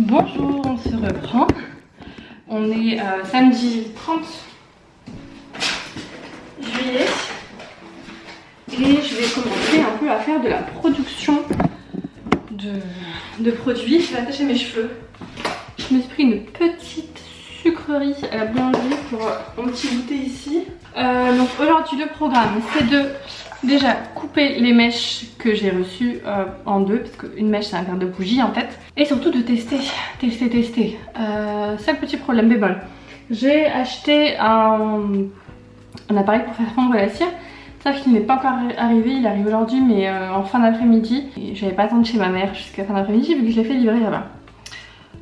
Bonjour, on se reprend. On est samedi 30 juillet et je vais commencer un peu à faire de la production de produits. Je vais attacher mes cheveux. Je me suis pris une petite sucrerie à la boulangerie pour mon petit goûter ici. Donc aujourd'hui le programme c'est de déjà couper les mèches que j'ai reçues en deux, parce qu'une mèche c'est un verre de bougie en fait, et surtout de tester. Seul petit problème bémol, j'ai acheté un appareil pour faire fondre la cire, sauf qu'il n'est pas encore arrivé, il arrive aujourd'hui mais en fin d'après-midi, et j'avais pas attendu chez ma mère jusqu'à fin d'après-midi vu que je l'ai fait livrer là-bas.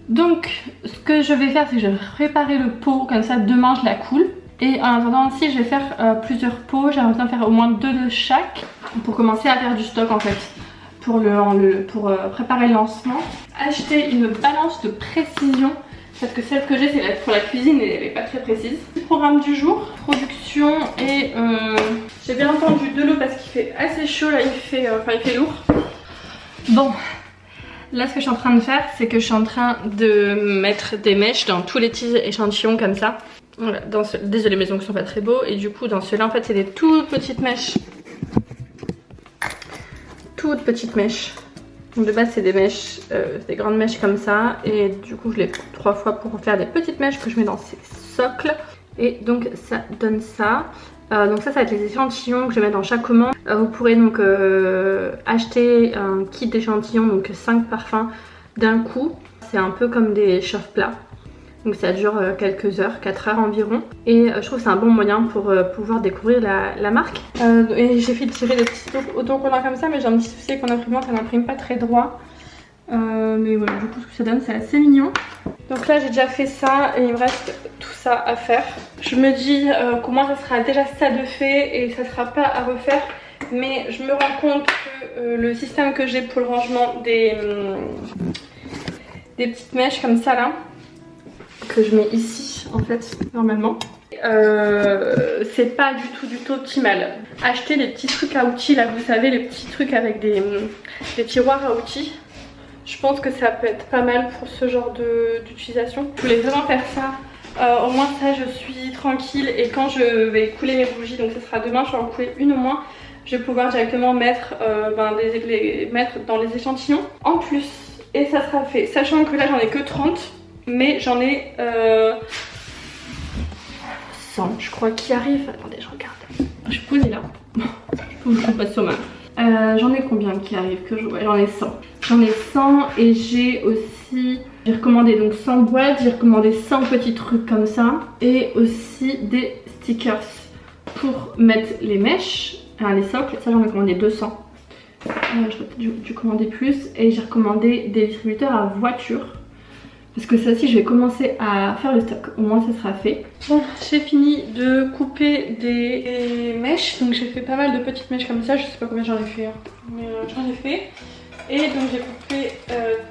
Donc ce que je vais faire c'est que je vais préparer le pot, comme ça demain je la coule. Et en attendant aussi je vais faire plusieurs pots, j'aimerais bien faire au moins 2 de chaque pour commencer à faire du stock en fait, pour préparer le lancement. Acheter une balance de précision, parce que celle que j'ai c'est pour la cuisine et elle n'est pas très précise. Programme du jour, production et j'ai bien entendu de l'eau parce qu'il fait assez chaud là, il fait lourd. Bon, là ce que je suis en train de faire c'est que je suis en train de mettre des mèches dans tous les petits échantillons comme ça. Voilà, désolé mes ongles sont pas très beaux, et du coup dans ceux-là en fait c'est des toutes petites mèches. Donc de base c'est des mèches, des grandes mèches comme ça, et du coup je les coupe 3 fois pour faire des petites mèches que je mets dans ces socles, et donc ça donne ça. Donc ça va être les échantillons que je vais mettre dans chaque commande. Vous pourrez donc acheter un kit d'échantillons, donc 5 parfums d'un coup. C'est un peu comme des chauffe-plats. Donc ça dure quelques heures, 4 heures environ. Et je trouve que c'est un bon moyen pour pouvoir découvrir la marque. Et j'ai fait des petits autocollants comme ça, mais j'ai un petit souci avec mon imprimante, elle n'imprime pas très droit. Mais voilà, du coup ce que ça donne c'est assez mignon. Donc là j'ai déjà fait ça et il me reste tout ça à faire. Je me dis qu'au moins ça sera déjà ça de fait et ça sera pas à refaire. Mais je me rends compte que le système que j'ai pour le rangement des petites mèches comme ça là, que je mets ici en fait normalement, c'est pas du tout optimal. Acheter des petits trucs à outils là, vous savez, les petits trucs avec des tiroirs à outils, je pense que ça peut être pas mal pour ce genre d'utilisation. Je voulais vraiment faire ça, au moins ça je suis tranquille, et quand je vais couler mes bougies, donc ce sera demain, je vais en couler une au moins, je vais pouvoir directement mettre, mettre dans les échantillons en plus, et ça sera fait, sachant que là j'en ai que 30. Mais j'en ai 100 je crois qui arrivent. Attendez, je regarde. Je suis posée là. Je vous passe au main. J'en ai combien qui arrivent que je... Ouais, j'en ai 100. J'en ai 100 et j'ai aussi... J'ai recommandé donc 100 boîtes, j'ai recommandé 100 petits trucs comme ça. Et aussi des stickers pour mettre les mèches, les socles. Ça j'en ai commandé 200. J'aurais peut-être dû commander plus. Et j'ai recommandé des distributeurs à voiture. Parce que ça aussi je vais commencer à faire le stock, au moins ça sera fait. Bon, j'ai fini de couper des mèches, donc j'ai fait pas mal de petites mèches comme ça, je sais pas combien j'en ai fait, mais j'en ai fait. Et donc j'ai coupé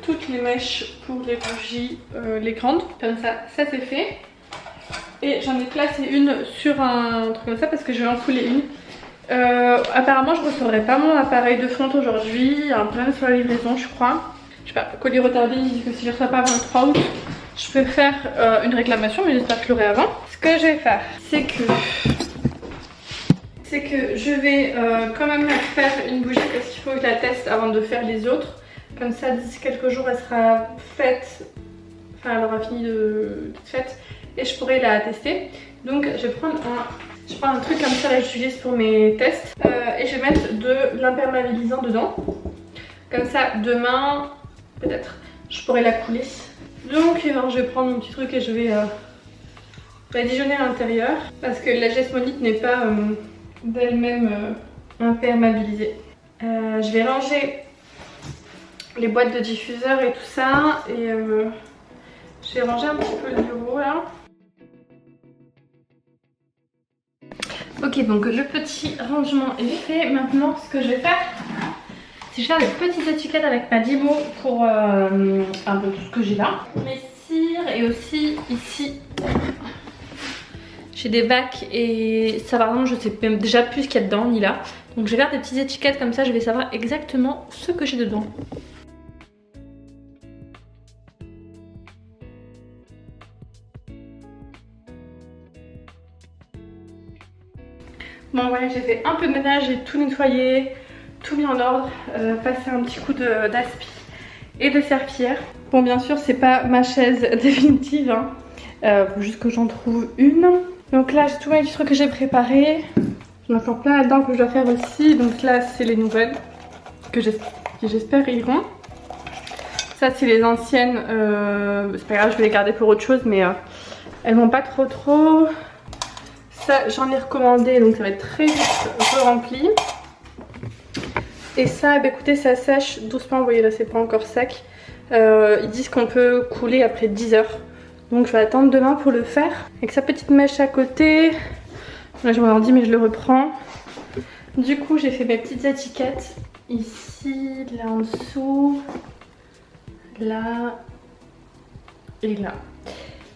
toutes les mèches pour les bougies, les grandes, comme ça c'est fait. Et j'en ai placé une sur un truc comme ça parce que je vais en couler une. Apparemment je ne recevrai pas mon appareil de fonte aujourd'hui, il y a un problème sur la livraison je crois. Je sais pas, colis retardé, il dit que si je ne reçois pas avant le 3 août, je peux faire une réclamation, mais j'espère que je l'aurai avant. Ce que je vais faire, c'est que je vais quand même faire une bougie parce qu'il faut que je la teste avant de faire les autres. Comme ça, d'ici quelques jours, elle sera faite, enfin elle aura fini d'être faite et je pourrai la tester. Donc je vais prendre un truc comme ça, là j'utilise pour mes tests, et je vais mettre de l'imperméabilisant dedans. Comme ça, demain... peut-être je pourrais la couler. Donc alors, je vais prendre mon petit truc et je vais badigeonner à l'intérieur parce que la gesmonite n'est pas d'elle-même imperméabilisée. Je vais ranger les boîtes de diffuseurs et tout ça, et je vais ranger un petit peu le bureau là. Ok, donc le petit rangement est fait. Maintenant ce que je vais faire, c'est que je vais faire des petites étiquettes avec ma Dimo pour un peu tout ce que j'ai là. Mes cires, et aussi ici j'ai des bacs et ça va vraiment, je sais même déjà plus ce qu'il y a dedans ni là. Donc je vais faire des petites étiquettes comme ça, je vais savoir exactement ce que j'ai dedans. Bon ouais, j'ai fait un peu de ménage, j'ai tout nettoyé, tout mis en ordre, passé un petit coup d'aspi et de serpillière. Bon bien sûr c'est pas ma chaise définitive, hein. Faut juste que j'en trouve une. Donc là j'ai tout mes trucs que j'ai préparé. J'en ai encore plein là-dedans que je dois faire aussi. Donc là c'est les nouvelles que j'espère iront. Ça c'est les anciennes, c'est pas grave, je vais les garder pour autre chose, mais elles vont pas trop. Ça j'en ai recommandé, donc ça va être très vite rempli. Et ça, bah écoutez, ça sèche doucement, vous voyez là c'est pas encore sec. Ils disent qu'on peut couler après 10 heures. Donc je vais attendre demain pour le faire. Avec sa petite mèche à côté. Là je m'en dis mais je le reprends. Du coup j'ai fait mes petites étiquettes. Ici, là en dessous, là et là.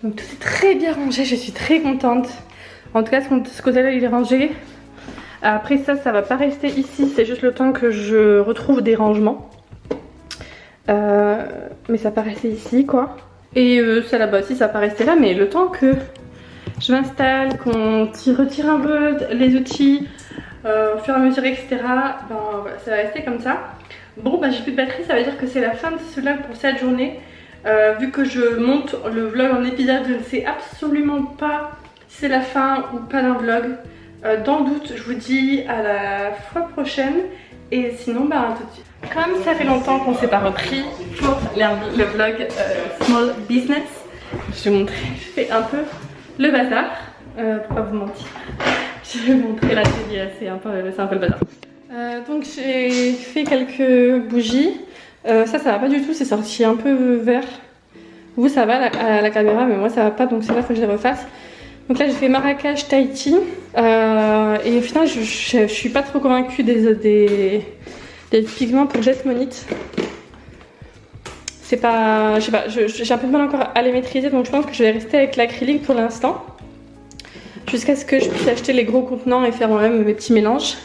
Donc tout est très bien rangé, je suis très contente. En tout cas ce côté-là il est rangé. Après ça va pas rester ici, c'est juste le temps que je retrouve des rangements. Mais ça va pas rester ici quoi. Et ça là-bas aussi ça va pas rester là, mais le temps que je m'installe, qu'on retire un peu les outils au fur et à mesure etc. Ben voilà, ça va rester comme ça. Bon bah j'ai plus de batterie, ça veut dire que c'est la fin de ce vlog pour cette journée. Vu que je monte le vlog en épisode, je ne sais absolument pas si c'est la fin ou pas d'un vlog. Dans le doute, je vous dis à la fois prochaine. Et sinon, bah tout de suite. Comme ça fait longtemps qu'on ne s'est pas repris pour le vlog Small Business, je vais montrer, je fais un peu le bazar. Pour pas vous mentir, je vais montrer la télé, c'est un peu le bazar. Donc j'ai fait quelques bougies. Ça va pas du tout, c'est sorti un peu vert. Vous ça va à la caméra, mais moi ça va pas, donc c'est là qu'il faut que je les refasse. Donc là j'ai fait Marrakech, Tahiti. Et au final je suis pas trop convaincue des pigments pour Jesmonite. C'est pas, je sais pas, j'ai un peu de mal encore à les maîtriser, donc je pense que je vais rester avec l'acrylique pour l'instant. Jusqu'à ce que je puisse acheter les gros contenants et faire moi-même mes petits mélanges.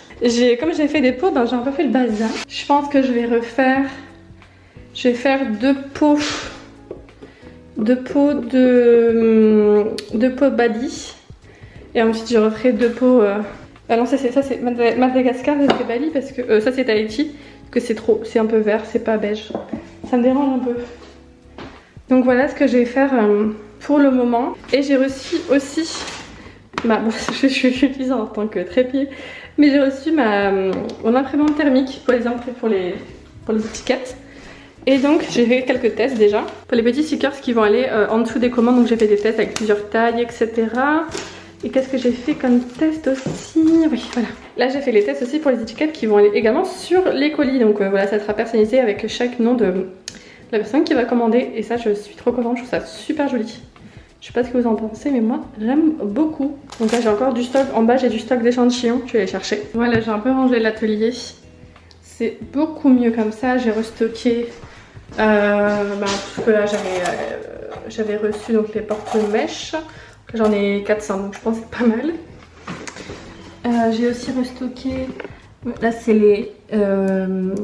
Comme j'ai fait des pots, ben j'ai un peu fait le bazar. Je pense que je vais faire deux pots Bali. Et ensuite je referai deux pots. Ah non, ça c'est Madagascar, ça c'est Bali parce que ça c'est Tahiti. Parce que c'est un peu vert, c'est pas beige. Ça me dérange un peu. Donc voilà ce que je vais faire pour le moment. Et j'ai reçu aussi. Bon, je suis utilisée en tant que trépied. Mais j'ai reçu mon imprimante thermique pour les étiquettes. Et donc j'ai fait quelques tests déjà. Pour les petits stickers qui vont aller en dessous des commandes. Donc j'ai fait des tests avec plusieurs tailles, etc. Et qu'est-ce que j'ai fait comme test aussi? Oui, voilà. Là j'ai fait les tests aussi pour les étiquettes qui vont aller également sur les colis. Donc voilà, ça sera personnalisé avec chaque nom de la personne qui va commander. Et ça je suis trop contente, je trouve ça super joli. Je sais pas ce que vous en pensez, mais moi j'aime beaucoup. Donc là j'ai encore du stock, en bas j'ai du stock d'échantillons, je vais les chercher. Voilà, j'ai un peu rangé l'atelier. C'est beaucoup mieux comme ça, j'ai restocké. Parce que là j'avais reçu donc les porte-mèches. J'en ai 400, donc je pense que c'est pas mal. J'ai aussi restocké. Là c'est les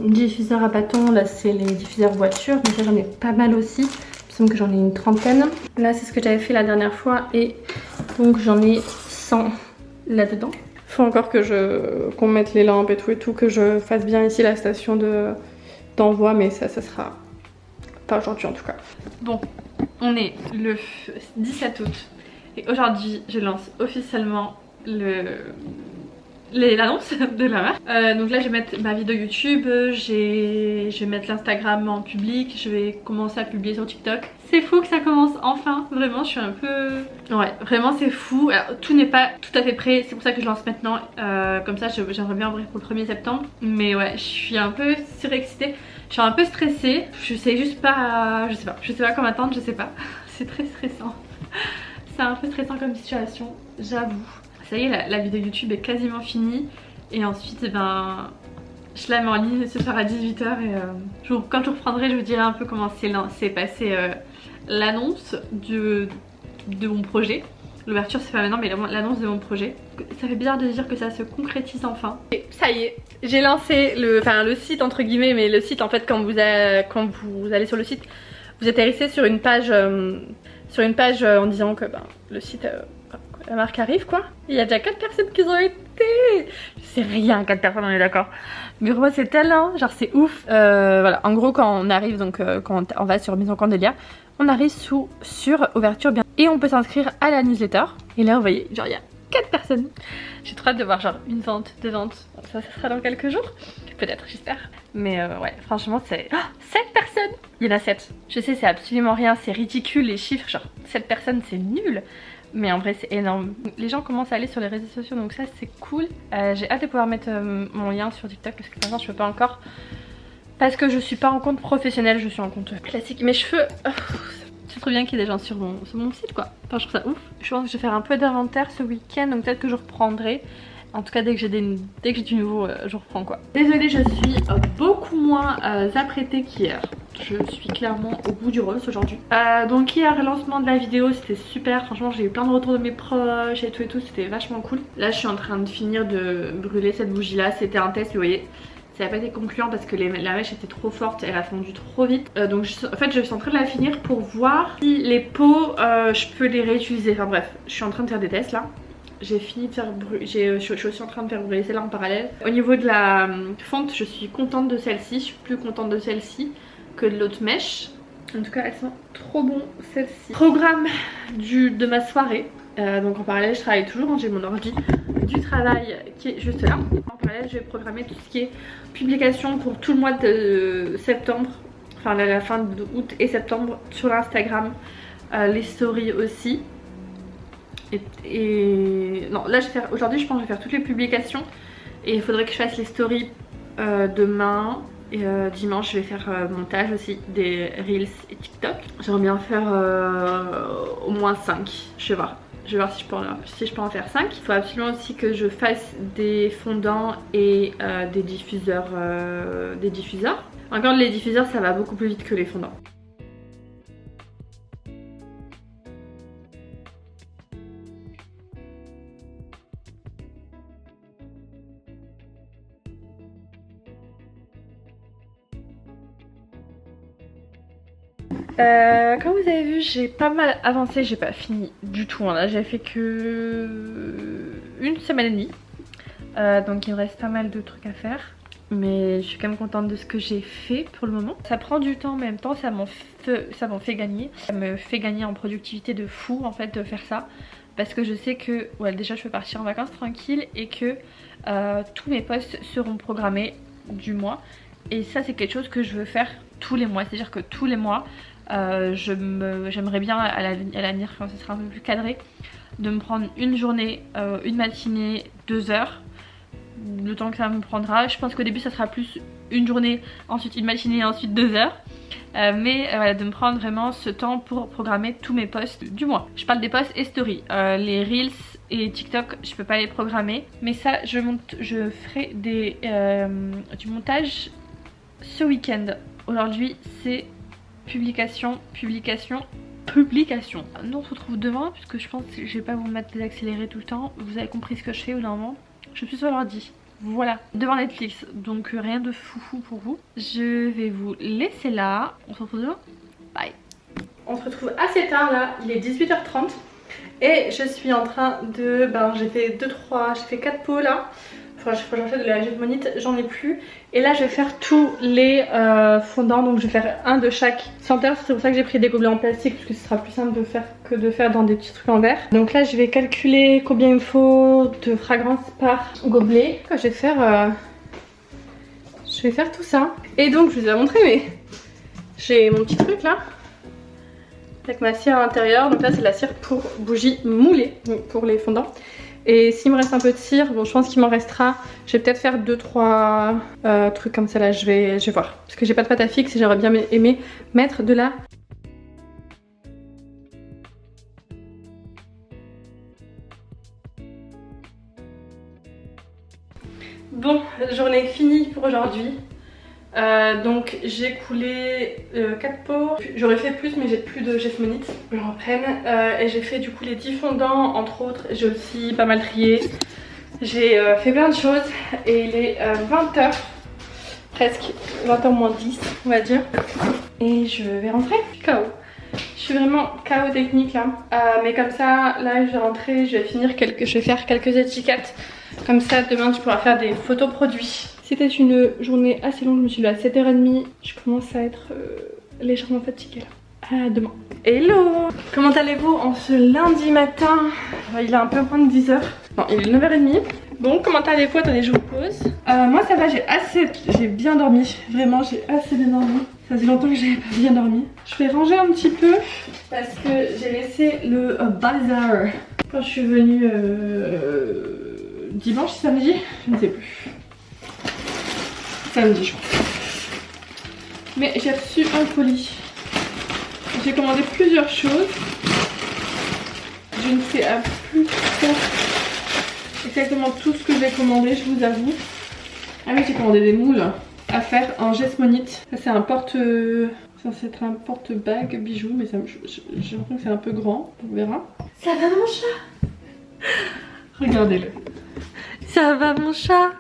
diffuseurs à bâton, là c'est les diffuseurs voiture, mais ça j'en ai pas mal aussi. Il me semble que j'en ai une trentaine. Là c'est ce que j'avais fait la dernière fois et donc j'en ai 100 là-dedans. Il faut encore qu'on mette les lampes et tout, que je fasse bien ici la station d'envoi, mais ça sera pas aujourd'hui en tout cas. Bon, on est le 17 août et aujourd'hui je lance officiellement l'annonce de la marque. Donc là je vais mettre ma vidéo YouTube, je vais mettre l'Instagram en public, je vais commencer à publier sur TikTok. C'est fou que ça commence enfin, vraiment je suis un peu... Ouais, vraiment c'est fou. Alors tout n'est pas tout à fait prêt, c'est pour ça que je lance maintenant. Comme ça j'aimerais bien ouvrir pour le 1er septembre. Mais ouais, je suis un peu surexcitée, je suis un peu stressée. Je sais juste pas, je sais pas comment attendre, je sais pas. C'est très stressant. C'est un peu stressant comme situation, j'avoue. Ça y est, la vidéo YouTube est quasiment finie. Et ensuite, ben, je la mets en ligne ce soir à 18 h. Et quand je reprendrai, je vous dirai un peu comment s'est passé l'annonce de mon projet. L'ouverture, c'est pas maintenant, mais l'annonce de mon projet. Ça fait bizarre de dire que ça se concrétise enfin. Et ça y est, j'ai lancé le site entre guillemets, mais le site en fait, quand vous allez sur le site, vous atterrissez sur une page en disant que ben, le site la marque arrive quoi. Il y a déjà 4 personnes qui ont été. C'est rien 4 personnes, on est d'accord. Mais pour moi c'est tellement, genre c'est ouf. Voilà, en gros quand on arrive, donc quand on va sur Maison Candélia, on arrive sur ouverture bien. Et on peut s'inscrire à la newsletter. Et là vous voyez, genre il y a 4 personnes. J'ai trop hâte de voir genre une vente, 2 ventes. Ça sera dans quelques jours. Peut-être, j'espère. Mais ouais, franchement c'est... Oh, 7 personnes. Il y en a 7. Je sais c'est absolument rien, c'est ridicule les chiffres. Genre 7 personnes c'est nul. Mais en vrai c'est énorme. Les gens commencent à aller sur les réseaux sociaux donc ça c'est cool. J'ai hâte de pouvoir mettre mon lien sur TikTok parce que pour l'instant je peux pas encore. Parce que je suis pas en compte professionnel, je suis en compte classique. Mes cheveux... c'est trop bien qu'il y ait des gens sur mon site quoi. Enfin je trouve ça ouf. Je pense que je vais faire un peu d'inventaire ce week-end donc peut-être que je reprendrai. En tout cas dès que j'ai du nouveau je reprends quoi. Désolée, je suis beaucoup moins apprêtée qu'hier. Je suis clairement au bout du rose aujourd'hui. Donc hier lancement de la vidéo, c'était super. Franchement j'ai eu plein de retours de mes proches et tout, c'était vachement cool. Là je suis en train de finir de brûler cette bougie là. C'était un test, vous voyez. Ça n'a pas été concluant parce que la mèche était trop forte, elle a fondu trop vite. Donc en fait je suis en train de la finir pour voir si les pots je peux les réutiliser. Enfin bref, je suis en train de faire des tests là. J'ai fini de faire brûler, je suis aussi en train de faire brûler celle-là en parallèle. Au niveau de la fonte, je suis contente de celle-ci. Je suis plus contente de celle-ci que de l'autre mèche. En tout cas elles sont trop bon celle-ci. Programme de ma soirée. Donc en parallèle je travaille toujours, j'ai mon ordi du travail qui est juste là. En parallèle je vais programmer tout ce qui est publication pour tout le mois de septembre. Enfin la fin d'août et septembre sur l'Instagram. Les stories aussi. Et non là aujourd'hui je pense que je vais faire toutes les publications. Et il faudrait que je fasse les stories demain. Et dimanche je vais faire montage aussi des Reels et TikTok. J'aimerais bien faire au moins 5, je vais voir. Je vais voir si je peux en faire 5. Il faut absolument aussi que je fasse des fondants et des diffuseurs. Encore les diffuseurs ça va beaucoup plus vite que les fondants. Comme vous avez vu j'ai pas mal avancé, j'ai pas fini du tout hein. Là j'ai fait que une semaine et demie donc il me reste pas mal de trucs à faire. Mais je suis quand même contente de ce que j'ai fait pour le moment. Ça prend du temps mais en même temps ça m'en fait gagner. Ça me fait gagner en productivité de fou en fait de faire ça. Parce que je sais que ouais, déjà je peux partir en vacances tranquille et que tous mes posts seront programmés du mois. Et ça c'est quelque chose que je veux faire tous les mois. C'est à dire que tous les mois j'aimerais bien à l'avenir quand ce sera un peu plus cadré de me prendre une journée, une matinée, 2 heures, le temps que ça me prendra. Je pense qu'au début ça sera plus une journée, ensuite une matinée, ensuite 2 heures. Mais voilà, de me prendre vraiment ce temps pour programmer tous mes posts du mois. Je parle des posts et stories. Les Reels et TikTok je peux pas les programmer. Mais ça je ferai du montage ce week-end. Aujourd'hui c'est publication. Nous on se retrouve demain puisque je pense que je vais pas vous mettre des accélérés tout le temps. Vous avez compris ce que je fais au normalement. Je suis sur l'ordi. Voilà, devant Netflix, donc rien de foufou pour vous. Je vais vous laisser là. On se retrouve demain. Bye. On se retrouve assez tard là, il est 18h30 et je suis en train de... j'ai fait 4 pots là. Enfin, je j'en fais de la gémonite, j'en ai plus. Et là je vais faire tous les fondants, donc je vais faire un de chaque senteur. C'est pour ça que j'ai pris des gobelets en plastique parce que ce sera plus simple de faire que de faire dans des petits trucs en verre. Donc là je vais calculer combien il me faut de fragrance par gobelet. Je vais faire tout ça. Et donc je vous ai montré, mais j'ai mon petit truc là avec ma cire à l'intérieur. Donc là c'est la cire pour bougie moulée, donc pour les fondants. Et s'il me reste un peu de cire, bon je pense qu'il m'en restera. Je vais peut-être faire 2-3 trucs comme ça là, je vais voir. Parce que j'ai pas de pâte à fixe et j'aurais bien aimé mettre de la... Bon, journée finie pour aujourd'hui. Donc j'ai coulé 4 pots. J'aurais fait plus mais j'ai plus de gémonite. Je reprenne. Et j'ai fait du coup les 10 fondants entre autres. J'ai aussi pas mal trié. J'ai fait plein de choses. Et il est 20h. Presque 20h moins 10 on va dire. Et je vais rentrer. Ciao. Je suis vraiment KO technique là. Mais comme ça, là je vais rentrer, je vais faire quelques étiquettes. Comme ça, demain tu pourras faire des photos produits. C'était une journée assez longue, je me suis levée à 7h30. Je commence à être légèrement fatiguée là. À demain. Hello! Comment allez-vous en ce lundi matin? Il est un peu moins de 10h. Non, il est 9h30. Bon, comment allez-vous? Attendez, je vous pose. Moi ça va, j'ai bien dormi. Vraiment, j'ai assez bien dormi. Ça faisait longtemps que j'avais pas bien dormi. Je vais ranger un petit peu parce que j'ai laissé le bazar quand je suis venue dimanche, samedi, je ne sais plus. Samedi, je crois. Mais j'ai reçu un colis. J'ai commandé plusieurs choses. Je ne sais plus exactement tout ce que j'ai commandé, je vous avoue. Ah oui, j'ai commandé des moules à faire en gesmonite. Ça c'est un censé être un porte-bague bijoux, mais j'ai l'impression que c'est un peu grand, on verra. Ça va mon chat? Regardez-le. Ça va mon chat?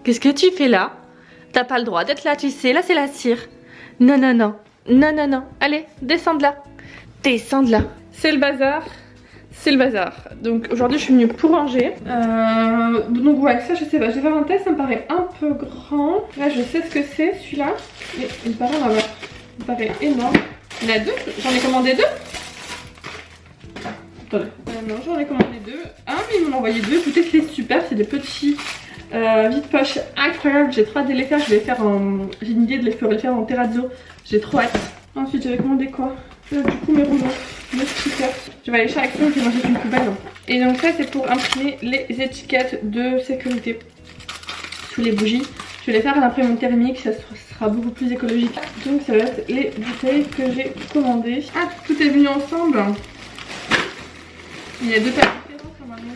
Qu'est-ce que tu fais là? T'as pas le droit d'être là, tu sais, là c'est la cire. Non, non, non, non, non, non. Allez, descends de là. Descends de là. C'est le bazar. C'est le bazar. Donc aujourd'hui je suis venue pour ranger. Donc ouais, ça je sais pas. Je vais faire un test, ça me paraît un peu grand. Là je sais ce que c'est celui-là. Mais il me paraît avoir. Il me paraît énorme. Il y en a deux. J'en ai commandé deux. Attendez. Non, j'en ai commandé deux. Ah mais ils m'ont envoyé deux. Écoutez, c'est super. C'est des petits vide-poche incroyables. J'ai trop hâte de les faire. Je vais les faire en. J'ai une idée de les faire en terrazzo. J'ai trop hâte. Ensuite j'avais commandé quoi? Du coup mes rouleaux. Le sticker. Je vais aller chez Action et puis manger une poubelle. Et donc ça c'est pour imprimer les étiquettes de sécurité sous les bougies. Je vais les faire à l'imprimante thermique, ça sera beaucoup plus écologique. Donc ça va être les bouteilles que j'ai commandées. Ah, tout est venu ensemble. Il y a deux paires différentes normalement.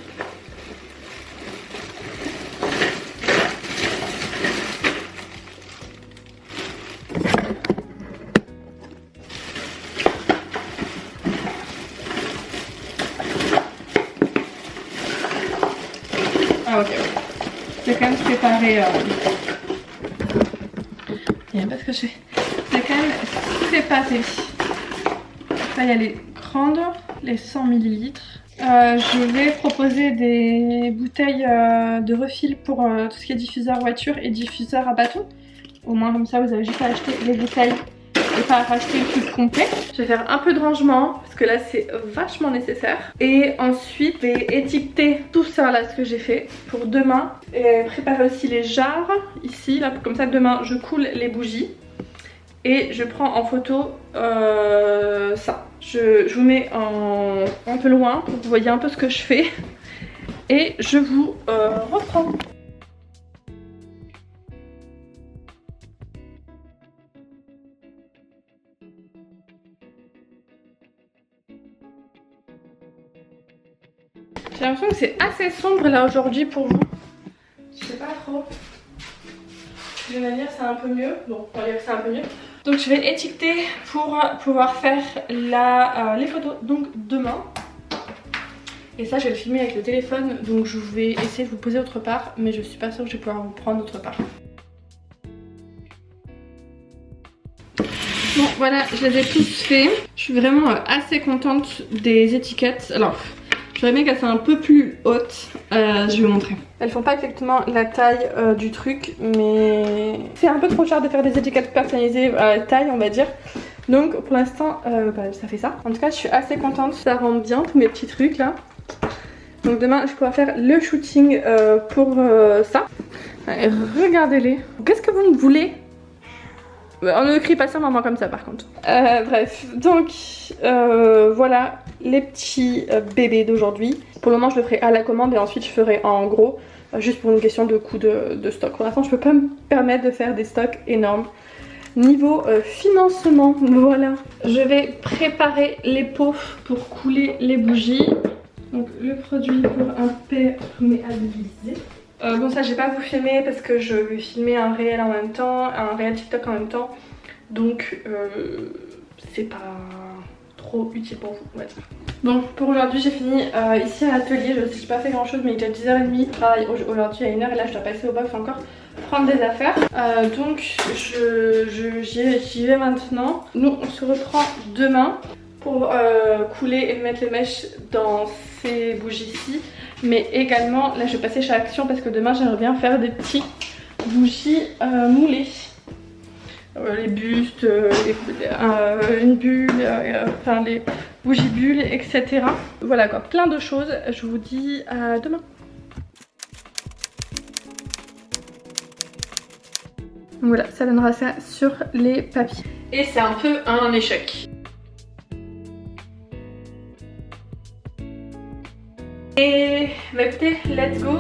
Ah ok, j'ai quand même préparé. Il y a pas ce que je fais. J'ai quand même préparé. Là il y a les grandes, les 100 ml. Je vais proposer des bouteilles de refill pour tout ce qui est diffuseur voiture et diffuseur à bâton. Au moins comme ça vous avez juste à acheter les bouteilles et pas à racheter le truc complet. Je vais faire un peu de rangement parce que là c'est vachement nécessaire. Et ensuite je vais étiqueter tout ça là, ce que j'ai fait pour demain. Et préparer aussi les jarres ici, là comme ça demain je coule les bougies. Et je prends en photo ça. Je vous mets un peu loin pour que vous voyez un peu ce que je fais. Et je vous reprends. J'ai l'impression que c'est assez sombre là aujourd'hui pour vous. Je sais pas trop. Je vais dire c'est un peu mieux. Bon, on va dire que c'est un peu mieux. Donc je vais étiqueter pour pouvoir faire les photos donc demain. Et ça je vais le filmer avec le téléphone. Donc je vais essayer de vous poser autre part. Mais je suis pas sûre que je vais pouvoir vous prendre autre part. Bon voilà, je les ai tous faits. Je suis vraiment assez contente des étiquettes. Alors j'aurais aimé qu'elles soient un peu plus hautes. Je vais vous montrer. Elles font pas exactement la taille du truc, mais c'est un peu trop cher de faire des étiquettes personnalisées à la taille, on va dire. Donc pour l'instant, ça fait ça. En tout cas, je suis assez contente. Ça rend bien tous mes petits trucs là. Donc demain, je pourrai faire le shooting pour ça. Allez, regardez-les. Qu'est-ce que vous me voulez? On ne crie pas sur maman comme ça par contre. Bref, donc voilà les petits bébés d'aujourd'hui. Pour le moment je le ferai à la commande et ensuite je ferai en gros. Juste pour une question de coût de stock. Pour l'instant je peux pas me permettre de faire des stocks énormes. Niveau financement, voilà. Je vais préparer les pots pour couler les bougies. Donc le produit pour imperméabiliser. Bon ça j'ai pas vous filmer parce que je vais filmer un réel en même temps, un réel TikTok en même temps. Donc c'est pas trop utile pour vous on va dire. Bon pour aujourd'hui j'ai fini ici à l'atelier, je n'ai pas fait grand chose mais il est déjà 10h30. Je travaille aujourd'hui à 1h et là je dois passer au box encore prendre des affaires. Donc j'y vais maintenant. Nous on se reprend demain. pour couler et mettre les mèches dans ces bougies-ci. Mais également, là je vais passer chez Action parce que demain j'aimerais bien faire des petits bougies moulées. Les bustes, une bulle, enfin les bougies bulles, etc. Voilà quoi, plein de choses. Je vous dis à demain. Voilà, ça donnera ça sur les papiers. Et c'est un peu un échec. Et bah écoutez, let's go.